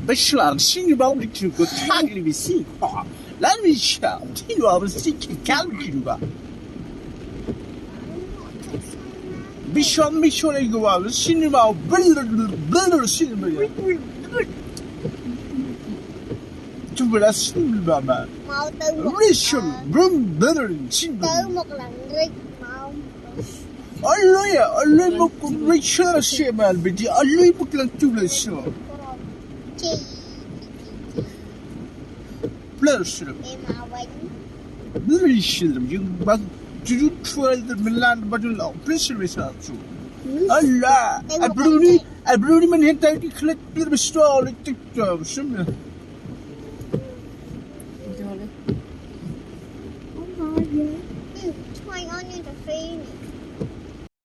Beşler şimdi ben bir türlü tagli bir şey ha. Lan bir şey. Tino abi sikki kalkıyor. Bir şöyle gidiyor. Şimdi ben bırır şimdi böyle. Tu vừa xin bà mà mau từ một Mission Brother xin từ một lần đi mau Allah một con Richard xem mà bị đi Allah một lần tu là sao chi Pleasure em mau bánh Böyle şeylerim çünkü bak çocuk şöyle millan badul pleasure mesela şu Allah Abruni men hentai di klik bir bestol TikTok şimdi Why on the phone?